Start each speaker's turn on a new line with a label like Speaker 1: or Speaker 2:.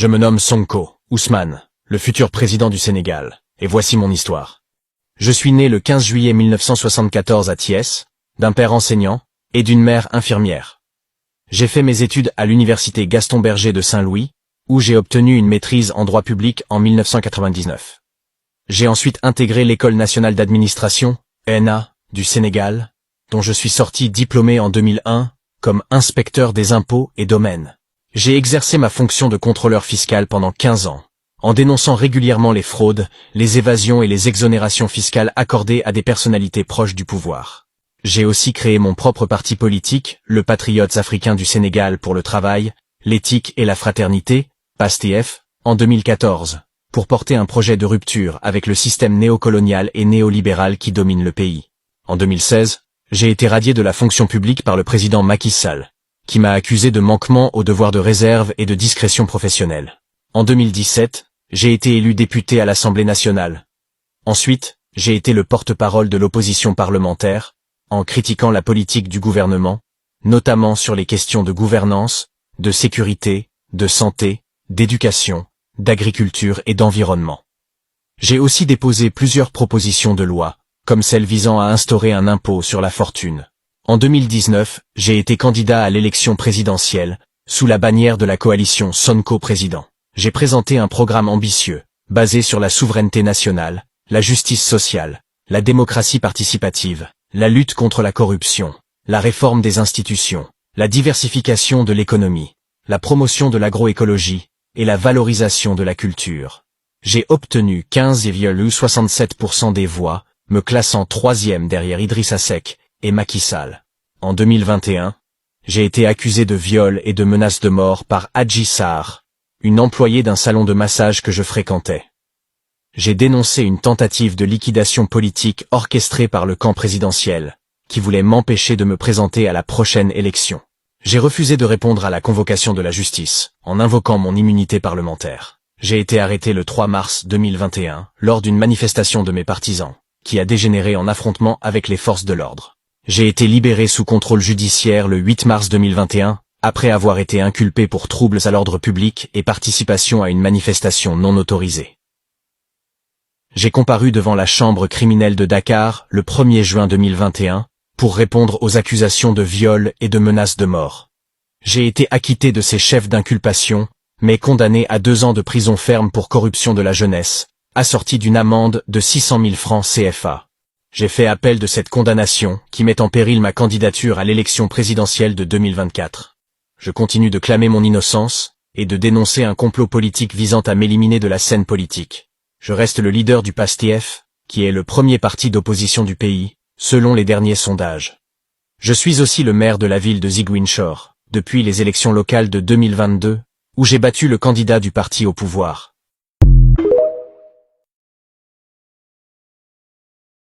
Speaker 1: Je me nomme Sonko Ousmane, le futur président du Sénégal, et voici mon histoire. Je suis né le 15 juillet 1974 à Thiès, d'un père enseignant et d'une mère infirmière. J'ai fait mes études à l'université Gaston Berger de Saint-Louis, où j'ai obtenu une maîtrise en droit public en 1999. J'ai ensuite intégré l'École nationale d'administration, ENA, du Sénégal, dont je suis sorti diplômé en 2001, comme inspecteur des impôts et domaines. J'ai exercé ma fonction de contrôleur fiscal pendant 15 ans, en dénonçant régulièrement les fraudes, les évasions et les exonérations fiscales accordées à des personnalités proches du pouvoir. J'ai aussi créé mon propre parti politique, le Patriotes africains du Sénégal pour le travail, l'éthique et la fraternité, PASTEF, en 2014, pour porter un projet de rupture avec le système néocolonial et néolibéral qui domine le pays. En 2016, j'ai été radié de la fonction publique par le président Macky Sall, qui m'a accusé de manquement aux devoirs de réserve et de discrétion professionnelle. En 2017, j'ai été élu député à l'Assemblée nationale. Ensuite, j'ai été le porte-parole de l'opposition parlementaire, en critiquant la politique du gouvernement, notamment sur les questions de gouvernance, de sécurité, de santé, d'éducation, d'agriculture et d'environnement. J'ai aussi déposé plusieurs propositions de loi, comme celle visant à instaurer un impôt sur la fortune. En 2019, j'ai été candidat à l'élection présidentielle, sous la bannière de la coalition Sonko Président. J'ai présenté un programme ambitieux, basé sur la souveraineté nationale, la justice sociale, la démocratie participative, la lutte contre la corruption, la réforme des institutions, la diversification de l'économie, la promotion de l'agroécologie et la valorisation de la culture. J'ai obtenu 15,67% des voix, me classant 3e derrière Idrissa Seck et Macky Sall. En 2021, j'ai été accusé de viol et de menaces de mort par Adji Sarr, une employée d'un salon de massage que je fréquentais. J'ai dénoncé une tentative de liquidation politique orchestrée par le camp présidentiel, qui voulait m'empêcher de me présenter à la prochaine élection. J'ai refusé de répondre à la convocation de la justice, en invoquant mon immunité parlementaire. J'ai été arrêté le 3 mars 2021, lors d'une manifestation de mes partisans, qui a dégénéré en affrontement avec les forces de l'ordre. J'ai été libéré sous contrôle judiciaire le 8 mars 2021, après avoir été inculpé pour troubles à l'ordre public et participation à une manifestation non autorisée. J'ai comparu devant la chambre criminelle de Dakar le 1er juin 2021, pour répondre aux accusations de viol et de menaces de mort. J'ai été acquitté de ces chefs d'inculpation, mais condamné à 2 ans de prison ferme pour corruption de la jeunesse, assorti d'une amende de 600 000 francs CFA. J'ai fait appel de cette condamnation, qui met en péril ma candidature à l'élection présidentielle de 2024. Je continue de clamer mon innocence, et de dénoncer un complot politique visant à m'éliminer de la scène politique. Je reste le leader du PASTEF, qui est le premier parti d'opposition du pays, selon les derniers sondages. Je suis aussi le maire de la ville de Ziguinchor, depuis les élections locales de 2022, où j'ai battu le candidat du parti au pouvoir.